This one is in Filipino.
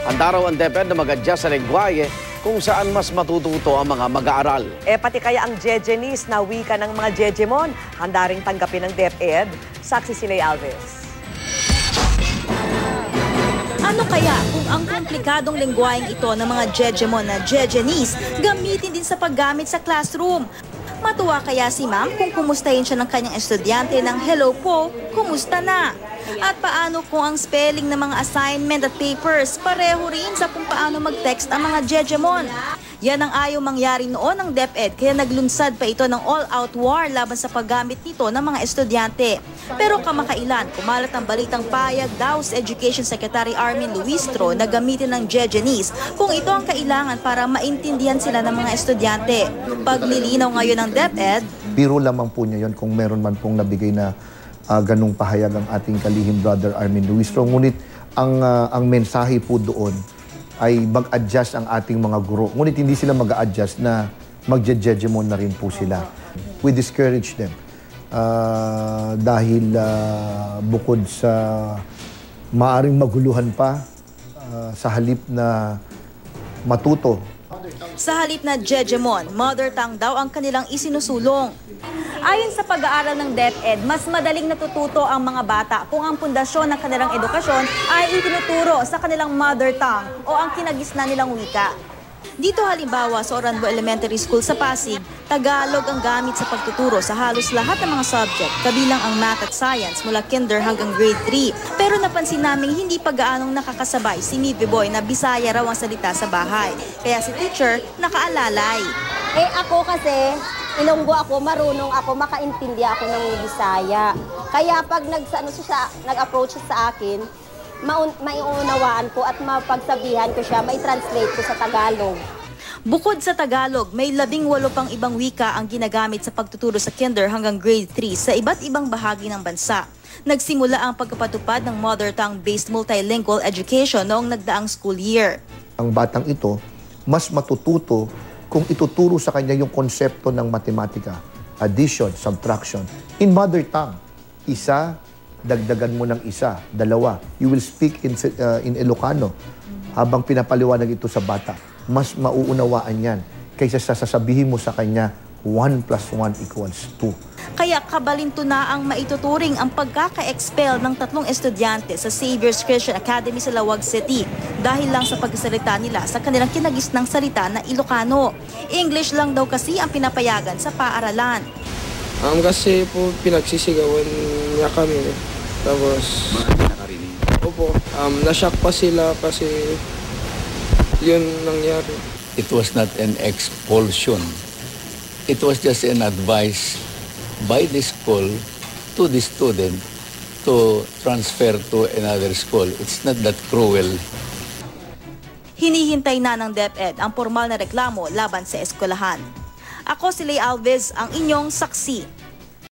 Handa raw ang DepEd na mag-adjust sa lengguwahe kung saan mas matututo ang mga mag-aaral. Pati kaya ang Jejenese na wika ng mga Jejemon, handa ring tanggapin ng DepEd. Saksi si Lay Alves. Ano kaya kung ang komplikadong lengguwaheng ito ng mga Jejemon na Jejenese gamitin din sa paggamit sa classroom? Matuwa kaya si ma'am kung kumustahin siya ng kanyang estudyante ng hello po, kumusta na? At paano kung ang spelling ng mga assignment at papers pareho rin sa kung paano mag-text ang mga Jejemon? Yan ang ayaw mangyari noon ng DepEd kaya naglunsad pa ito ng all-out war laban sa paggamit nito ng mga estudyante. Pero kamakailan, kumalat ang balitang payag daw sa Education Secretary Armin Luistro na gamitin ng Jejenese kung ito ang kailangan para maintindihan sila ng mga estudyante. Paglilinaw ngayon ng DepEd, biro lamang po niya yon kung meron man pong nabigay na ganung pahayag ang ating kalihim brother Armin Luistro. Ngunit ang mensahe po doon ay mag-adjust ang ating mga guro. Ngunit hindi sila mag-adjust na mag-Jejemon na rin po sila. We discourage them. Dahil bukod sa maaring maguluhan pa sa halip na matuto. Sa halip na Jejemon, mother tongue daw ang kanilang isinusulong. Ayon sa pag-aaral ng DepEd, mas madaling natututo ang mga bata kung ang pundasyon ng kanilang edukasyon ay itinuturo sa kanilang mother tongue o ang kinagisna nilang wika. Dito halimbawa sa Oranbo Elementary School sa Pasig, Tagalog ang gamit sa pagtuturo sa halos lahat ng mga subject, kabilang ang math at science mula kinder hanggang grade 3. Pero napansin namin hindi pa gaanong nakakasabay si Mivi Boy na Bisaya raw ang salita sa bahay. Kaya si teacher nakaalalay. Ako kasi, Ilonggo ako, marunong ako, makaintindi ako ng Bisaya. Kaya pag nag-approach sa akin, maiunawaan ko at mapagsabihan ko siya, mai-translate ko sa Tagalog. Bukod sa Tagalog, may 18 pang ibang wika ang ginagamit sa pagtuturo sa kinder hanggang grade 3 sa iba't ibang bahagi ng bansa. Nagsimula ang pagpapatupad ng mother tongue-based multilingual education noong nagdaang school year. Ang batang ito, mas matututo kung ituturo sa kanya yung konsepto ng matematika, addition, subtraction. In mother tongue, isa, dagdagan mo ng isa, dalawa. You will speak in Ilocano habang pinapaliwanag ito sa bata. Mas mauunawaan yan kaysa sasabihin mo sa kanya 1 + 1 = 2. Kaya kabalinto na ang maituturing ang pagkaka-expel ng 3 estudyante sa Xavier's Christian Academy sa Lawag City dahil lang sa pagsasalita nila sa kanilang kinagisnang salita na Ilocano. English lang daw kasi ang pinapayagan sa paaralan. Kasi po pinagsisigawan niya kami. Tapos, opo, na-shock pa sila kasi yun nangyari. It was not an expulsion. It was just an advice by the school to the student to transfer to another school. It's not that cruel. Hinihintay na ng DepEd ang formal na reklamo laban sa eskwelahan. Ako si Lay Alves, ang inyong saksi.